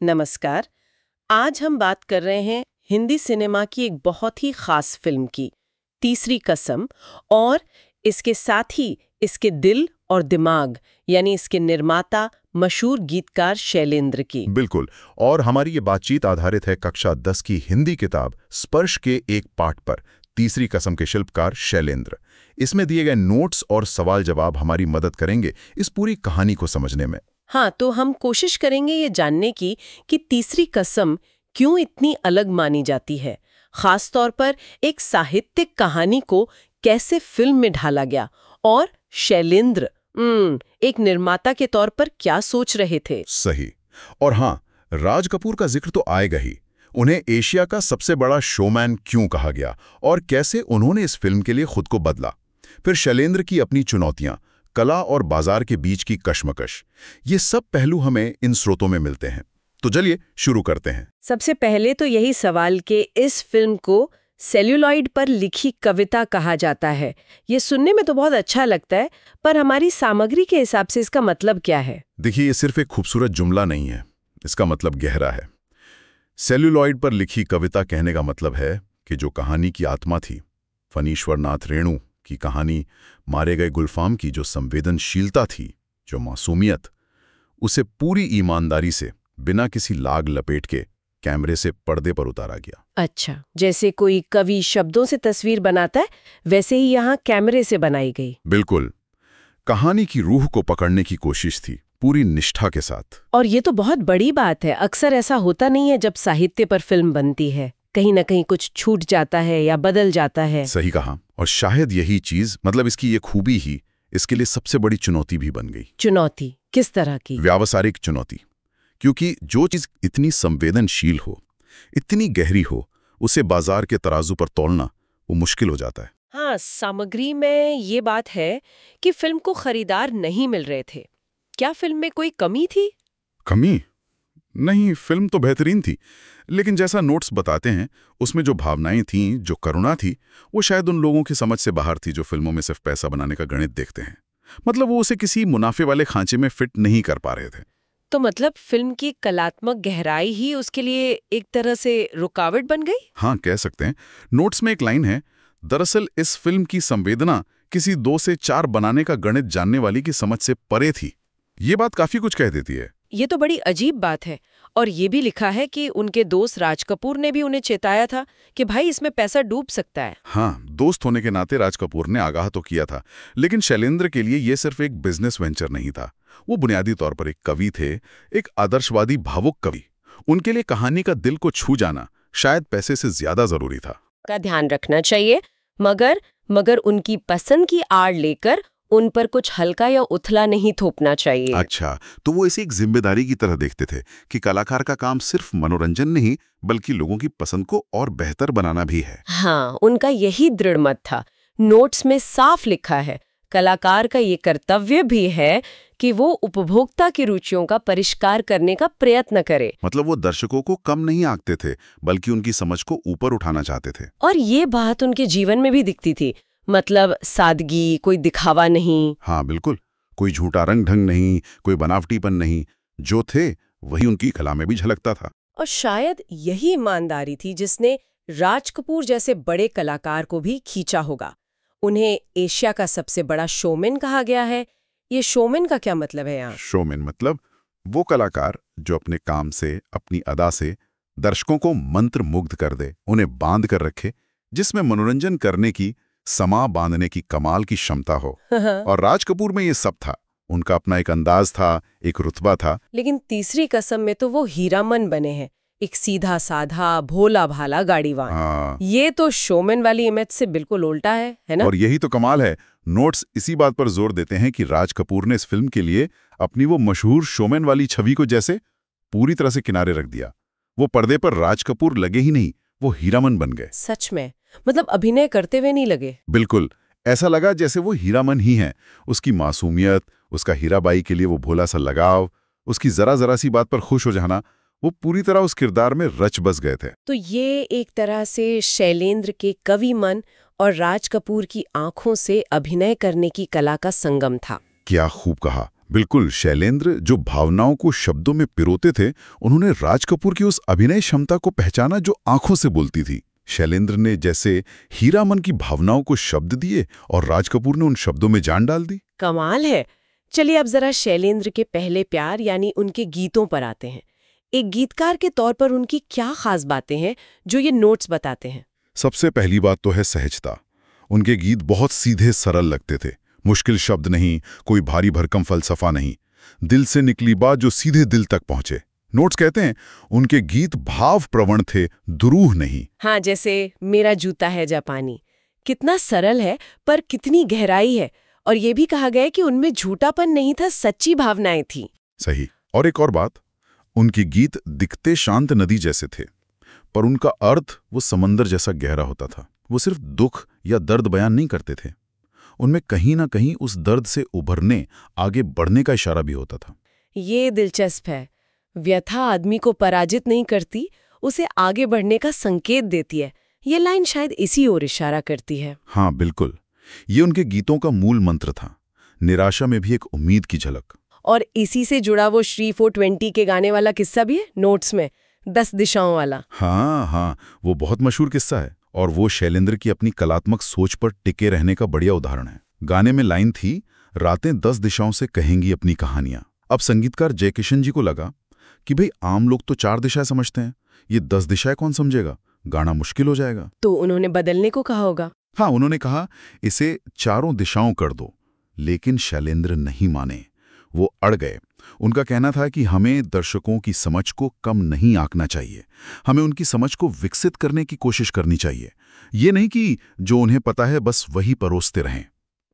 नमस्कार। आज हम बात कर रहे हैं हिंदी सिनेमा की एक बहुत ही खास फिल्म की, तीसरी कसम, और इसके साथ ही इसके दिल और दिमाग यानी इसके निर्माता मशहूर गीतकार शैलेंद्र की। बिल्कुल। और हमारी ये बातचीत आधारित है कक्षा 10 की हिंदी किताब स्पर्श के एक पाठ पर, तीसरी कसम के शिल्पकार शैलेंद्र। इसमें दिए गए नोट्स और सवाल जवाब हमारी मदद करेंगे इस पूरी कहानी को समझने में। हाँ, तो हम कोशिश करेंगे ये जानने की कि तीसरी कसम क्यों इतनी अलग मानी जाती है, खास तौर पर एक साहित्यिक कहानी को कैसे फिल्म में ढाला गया, और शैलेंद्र एक निर्माता के तौर पर क्या सोच रहे थे। सही। और हाँ, राज कपूर का जिक्र तो आएगा ही। उन्हें एशिया का सबसे बड़ा शोमैन क्यों कहा गया और कैसे उन्होंने इस फिल्म के लिए खुद को बदला। फिर शैलेंद्र की अपनी चुनौतियां, कला और बाजार के बीच की कश्मकश, ये सब पहलू हमें इन स्रोतों में मिलते हैं। तो चलिए शुरू करते हैं। सबसे पहले तो यही सवाल कि इस फिल्म को सेल्यूलॉइड पर लिखी कविता कहा जाता है। ये सुनने में तो बहुत अच्छा लगता है, पर हमारी सामग्री के हिसाब से इसका मतलब क्या है? देखिए, ये सिर्फ एक खूबसूरत जुमला नहीं है, इसका मतलब गहरा है। सेल्यूलॉइड पर लिखी कविता कहने का मतलब है कि जो कहानी की आत्मा थी, फणीश्वर नाथ रेणु की कहानी, मारे गए गुलफाम की जो संवेदनशीलता थी, जो मासूमियत, उसे पूरी ईमानदारी से बिना किसी लाग लपेट के कैमरे से पर्दे पर उतारा गया। अच्छा, जैसे कोई कवि शब्दों से तस्वीर बनाता है, वैसे ही यहाँ कैमरे से बनाई गई। बिल्कुल। कहानी की रूह को पकड़ने की कोशिश थी, पूरी निष्ठा के साथ। और ये तो बहुत बड़ी बात है। अक्सर ऐसा होता नहीं है जब साहित्य पर फिल्म बनती है, कहीं ना कहीं कुछ छूट जाता है या बदल जाता है। सही कहा। और शायद यही चीज, मतलब इसकी ये खूबी ही इसके लिए सबसे बड़ी चुनौती भी बन गई। चुनौती किस तरह की? व्यावसायिक चुनौती। क्योंकि जो चीज इतनी संवेदनशील हो, इतनी गहरी हो, उसे बाजार के तराजू पर तौलना वो मुश्किल हो जाता है। हाँ, सामग्री में ये बात है कि फिल्म को खरीदार नहीं मिल रहे थे। क्या फिल्म में कोई कमी थी? कमी? नहीं, फिल्म तो बेहतरीन थी, लेकिन जैसा नोट्स बताते हैं, उसमें जो भावनाएं थीं, जो करुणा थी, वो शायद उन लोगों की समझ से बाहर थी जो फिल्मों में सिर्फ पैसा बनाने का गणित देखते हैं। मतलब वो उसे किसी मुनाफे वाले खांचे में फिट नहीं कर पा रहे थे। तो मतलब फिल्म की कलात्मक गहराई ही उसके लिए एक तरह से रुकावट बन गई? हाँ, कह सकते हैं। नोट्स में एक लाइन है, दरअसल इस फिल्म की संवेदना किसी 2 से 4 बनाने का गणित जानने वाली की समझ से परे थी। ये बात काफी कुछ कह देती है। ये तो बड़ी अजीब बात है। और ये भी लिखा है कि उनके दोस्त राज कपूर ने भी उन्हें चेताया था कि भाई इसमें पैसा डूब सकता है। हाँ, दोस्त होने के नाते राज कपूर ने आगाह तो किया था, लेकिन शैलेंद्र के लिए ये सिर्फ एक बिजनेस वेंचर नहीं था। वो बुनियादी तौर पर एक कवि थे, एक आदर्शवादी भावुक कवि। उनके लिए कहानी का दिल को छू जाना शायद पैसे से ज्यादा जरूरी था। का ध्यान रखना चाहिए, मगर उनकी पसंद की आड़ लेकर उन पर कुछ हल्का या उथला नहीं थोपना चाहिए। अच्छा, तो वो इसे एक जिम्मेदारी की तरह देखते थे कि कलाकार का काम सिर्फ मनोरंजन नहीं, बल्कि लोगों की पसंद को और बेहतर बनाना भी है। हाँ, उनका यही दृढ़ मत था। नोट्स में साफ लिखा है, कलाकार का ये कर्तव्य भी है कि वो उपभोक्ता की रुचियों का परिष्कार करने का प्रयत्न करे। मतलब वो दर्शकों को कम नहीं आंकते थे, बल्कि उनकी समझ को ऊपर उठाना चाहते थे। और ये बात उनके जीवन में भी दिखती थी। मतलब सादगी, कोई दिखावा नहीं। हाँ बिल्कुल, कोई झूठा रंग ढंग नहीं, कोई बनावटीपन नहीं। जो थे वही उनकी कला में भी झलकता था। और शायद यही ईमानदारी थी जिसने राज कपूर जैसे बड़े कलाकार को भी खींचा होगा। उन्हें एशिया का सबसे बड़ा शोमैन कहा गया है। ये शोमैन का क्या मतलब है यहाँ? शोमैन मतलब वो कलाकार जो अपने काम से, अपनी अदा से दर्शकों को मंत्र मुग्ध कर दे, उन्हें बांध कर रखे, जिसमें मनोरंजन करने की, समा बांधने की कमाल की क्षमता हो। और राज कपूर में ये सब था। उनका अपना एक अंदाज था, एक रुतबा था। लेकिन तीसरी कसम में तो वो हीरामन बने हैं, एक सीधा साधा भोला भाला गाड़ीवान। ये तो शोमैन वाली इमेज से बिल्कुल उल्टा है ना? और यही तो कमाल है। नोट्स इसी बात पर जोर देते हैं कि राज कपूर ने इस फिल्म के लिए अपनी वो मशहूर शोमैन वाली छवि को जैसे पूरी तरह से किनारे रख दिया। वो पर्दे पर राज कपूर लगे ही नहीं, वो हीरामन बन गए। सच में? मतलब अभिनय करते हुए नहीं लगे? बिल्कुल, ऐसा लगा जैसे वो हीरामन ही हैं। उसकी मासूमियत, उसका हीराबाई के लिए वो भोला सा लगाव, उसकी जरा सी बात पर खुश हो जाना, वो पूरी तरह उस किरदार में रच बस गए थे। तो ये एक तरह से शैलेंद्र के कवि मन और राज कपूर की आंखों से अभिनय करने की कला का संगम था। क्या खूब कहा। बिल्कुल, शैलेंद्र जो भावनाओं को शब्दों में पिरोते थे, उन्होंने राज कपूर की उस अभिनय क्षमता को पहचाना जो आंखों से बोलती थी। शैलेंद्र ने जैसे हीरामन की भावनाओं को शब्द दिए और राज कपूर ने उन शब्दों में जान डाल दी। कमाल है। चलिए अब जरा शैलेंद्र के पहले प्यार यानी उनके गीतों पर आते हैं। एक गीतकार के तौर पर उनकी क्या खास बातें हैं जो ये नोट्स बताते हैं? सबसे पहली बात तो है सहजता। उनके गीत बहुत सीधे सरल लगते थे। मुश्किल शब्द नहीं, कोई भारी भरकम फलसफा नहीं, दिल से निकली बात जो सीधे दिल तक पहुंचे। नोट्स कहते हैं उनके गीत भाव प्रवण थे, दुरूह नहीं। हाँ, जैसे मेरा जूता है जापानी, कितना सरल है पर कितनी गहराई है। और ये भी कहा गया है कि उनमें झूठापन नहीं था, सच्ची भावनाएं थी। सही। और एक और बात, उनके गीत दिखते शांत नदी जैसे थे, पर उनका अर्थ वो समंदर जैसा गहरा होता था। वो सिर्फ दुख या दर्द बयान नहीं करते थे, उनमें कहीं ना कहीं उस दर्द से उभरने, आगे बढ़ने का इशारा भी होता था। ये दिलचस्प है। व्यथा आदमी को पराजित नहीं करती, उसे आगे बढ़ने का संकेत देती है। ये लाइन शायद इसी ओर इशारा करती है। हाँ बिल्कुल, ये उनके गीतों का मूल मंत्र था। निराशा में भी एक उम्मीद की झलक। और इसी से जुड़ा वो श्री 420 के गाने वाला किस्सा भी है नोट्स में, 10 दिशाओं वाला। हाँ, वो बहुत मशहूर किस्सा है और वो शैलेंद्र की अपनी कलात्मक सोच पर टिके रहने का बढ़िया उदाहरण है। गाने में लाइन थी, रातें 10 दिशाओं से कहेंगी अपनी कहानियां। अब संगीतकार जयकिशन जी को लगा कि भाई आम लोग तो 4 दिशाएं समझते हैं, ये 10 दिशाएं कौन समझेगा, गाना मुश्किल हो जाएगा। तो उन्होंने बदलने को कहा होगा। हाँ, उन्होंने कहा इसे 4 दिशाओं कर दो। लेकिन शैलेंद्र नहीं माने, वो अड़ गए। उनका कहना था कि हमें दर्शकों की समझ को कम नहीं आंकना चाहिए, हमें उनकी समझ को विकसित करने की कोशिश करनी चाहिए। ये नहीं कि जो उन्हें पता है बस वही परोसते रहें।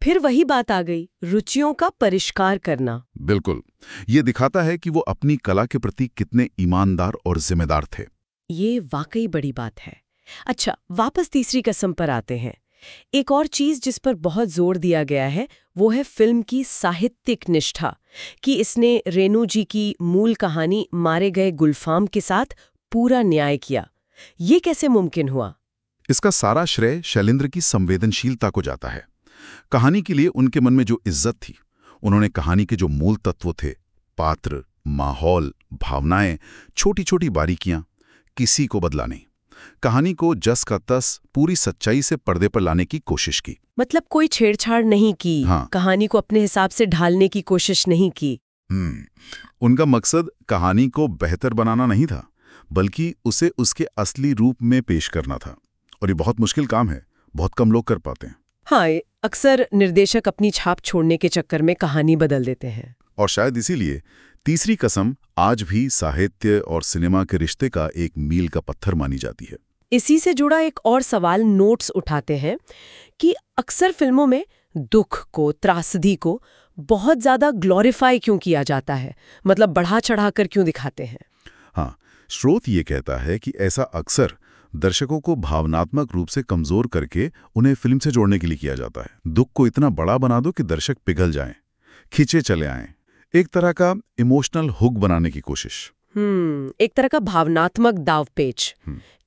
फिर वही बात आ गई, रुचियों का परिष्कार करना। बिल्कुल, ये दिखाता है कि वो अपनी कला के प्रति कितने ईमानदार और जिम्मेदार थे। ये वाकई बड़ी बात है। अच्छा, वापस तीसरी कसम पर आते हैं। एक और चीज जिस पर बहुत जोर दिया गया है वो है फिल्म की साहित्यिक निष्ठा, कि इसने रेणु जी की मूल कहानी मारे गए गुलफाम के साथ पूरा न्याय किया। ये कैसे मुमकिन हुआ? इसका सारा श्रेय शैलेंद्र की संवेदनशीलता को जाता है। कहानी के लिए उनके मन में जो इज्जत थी, उन्होंने कहानी के जो मूल तत्व थे, पात्र, माहौल, भावनाएं, छोटी छोटी बारीकियां, किसी को बदला नहीं। कहानी को जस का तस पूरी सच्चाई से पर्दे पर लाने की कोशिश की। मतलब कोई छेड़छाड़ नहीं की। हाँ। कहानी को अपने हिसाब से ढालने की कोशिश नहीं की। उनका मकसद कहानी को बेहतर बनाना नहीं था, बल्कि उसे उसके असली रूप में पेश करना था। और ये बहुत मुश्किल काम है, बहुत कम लोग कर पाते हैं। हाँ, अक्सर निर्देशक अपनी छाप छोड़ने के चक्कर में कहानी बदल देते हैं। और शायद इसीलिए तीसरी कसम आज भी साहित्य और सिनेमा के रिश्ते का एक मील का पत्थर मानी जाती है। इसी से जुड़ा एक और सवाल नोट्स उठाते हैं कि अक्सर फिल्मों में दुख को, त्रासदी को बहुत ज्यादा ग्लोरीफाई क्यों किया जाता है, मतलब बढ़ा चढ़ाकर क्यों दिखाते हैं? हाँ, स्रोत ये कहता है कि ऐसा अक्सर दर्शकों को भावनात्मक रूप से कमजोर करके उन्हें फिल्म से जोड़ने के लिए किया जाता है। दुख को इतना बड़ा बना दो कि दर्शक पिघल जाएं, खींचे चले आएं। एक तरह का इमोशनल हुक बनाने की कोशिश। एक तरह का भावनात्मक दावपेच।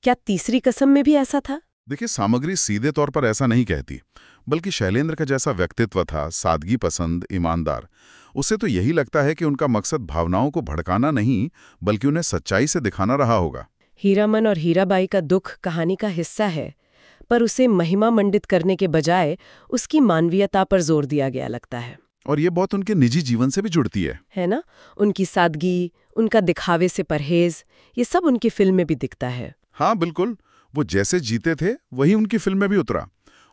क्या तीसरी कसम में भी ऐसा था? देखिए, सामग्री सीधे तौर पर ऐसा नहीं कहती, बल्कि शैलेंद्र का जैसा व्यक्तित्व था, सादगी पसंद, ईमानदार, उससे तो यही लगता है कि उनका मकसद भावनाओं को भड़काना नहीं, बल्कि उन्हें सच्चाई से दिखाना रहा होगा। हीरामन और हीराबाई का दुख कहानी का हिस्सा है, पर उसे महिमा मंडित करने के बजाय उसकी मानवीयता पर जोर दिया गया लगता है। और ये बहुत उनके निजी जीवन से भी जुड़ती है ना? उनकी सादगी, उनका दिखावे से परहेज, ये सब उनकी फिल्म में भी दिखता है। हाँ बिल्कुल, वो जैसे जीते थे वही उनकी फिल्म में भी उतरा।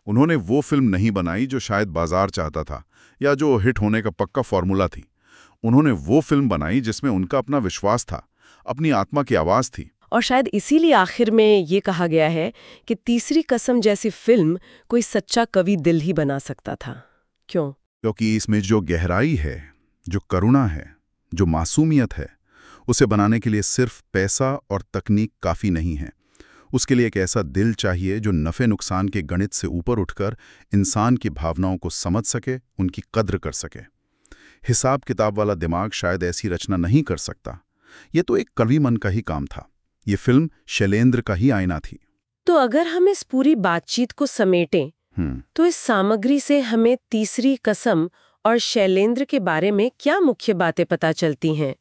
उन्होंने वो फिल्म नहीं बनाई जो शायद बाजार चाहता था या जो हिट होने का पक्का फॉर्मूला थी। उन्होंने वो फिल्म बनाई जिसमें उनका अपना विश्वास था, अपनी आत्मा की आवाज थी। और शायद इसीलिए आखिर में ये कहा गया है कि तीसरी कसम जैसी फिल्म कोई सच्चा कवि दिल ही बना सकता था। क्यों? क्योंकि इसमें जो गहराई है, जो करुणा है, जो मासूमियत है, उसे बनाने के लिए सिर्फ पैसा और तकनीक काफ़ी नहीं है। उसके लिए एक ऐसा दिल चाहिए जो नफ़े नुकसान के गणित से ऊपर उठकर इंसान की भावनाओं को समझ सके, उनकी कद्र कर सके। हिसाब किताब वाला दिमाग शायद ऐसी रचना नहीं कर सकता। ये तो एक कवि मन का ही काम था। ये फिल्म शैलेंद्र का ही आईना थी। तो अगर हम इस पूरी बातचीत को समेटें तो इस सामग्री से हमें तीसरी कसम और शैलेंद्र के बारे में क्या मुख्य बातें पता चलती हैं?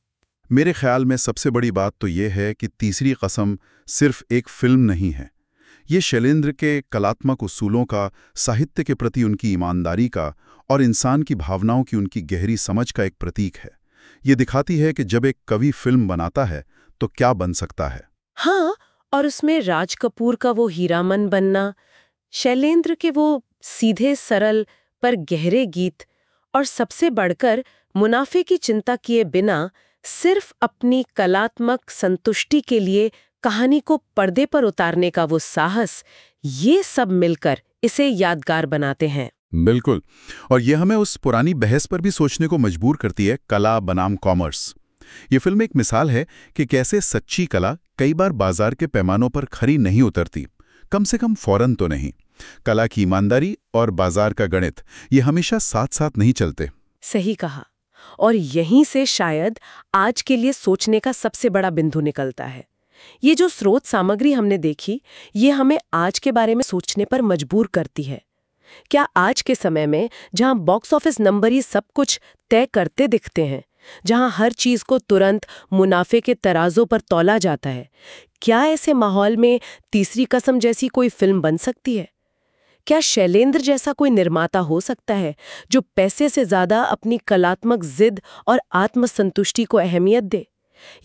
मेरे ख्याल में सबसे बड़ी बात तो ये है कि तीसरी कसम सिर्फ एक फिल्म नहीं है। ये शैलेंद्र के कलात्मक उसूलों का, साहित्य के प्रति उनकी ईमानदारी का और इंसान की भावनाओं की उनकी गहरी समझ का एक प्रतीक है। ये दिखाती है कि जब एक कवि फिल्म बनाता है तो क्या बन सकता है। हाँ, और उसमें राज कपूर का वो हीरामन बनना, शैलेंद्र के वो सीधे सरल पर गहरे गीत, और सबसे बढ़कर मुनाफे की चिंता किए बिना सिर्फ अपनी कलात्मक संतुष्टि के लिए कहानी को पर्दे पर उतारने का वो साहस, ये सब मिलकर इसे यादगार बनाते हैं। बिल्कुल। और यह हमें उस पुरानी बहस पर भी सोचने को मजबूर करती है, कला बनाम कॉमर्स। ये फिल्म एक मिसाल है कि कैसे सच्ची कला कई बार बाजार के पैमानों पर खरी नहीं उतरती, कम से कम फौरन तो नहीं। कला की ईमानदारी और बाजार का गणित ये हमेशा साथ साथ नहीं चलते। सही कहा। और यहीं से शायद आज के लिए सोचने का सबसे बड़ा बिंदु निकलता है। ये जो स्रोत सामग्री हमने देखी, ये हमें आज के बारे में सोचने पर मजबूर करती है। क्या आज के समय में, जहां बॉक्स ऑफिस नंबर ही सब कुछ तय करते दिखते हैं, जहां हर चीज को तुरंत मुनाफे के तराजों पर तौला जाता है, क्या ऐसे माहौल में तीसरी कसम जैसी कोई फिल्म बन सकती है? क्या शैलेंद्र जैसा कोई निर्माता हो सकता है जो पैसे से ज्यादा अपनी कलात्मक जिद और आत्मसंतुष्टि को अहमियत दे?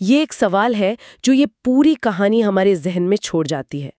ये एक सवाल है जो ये पूरी कहानी हमारे जहन में छोड़ जाती है।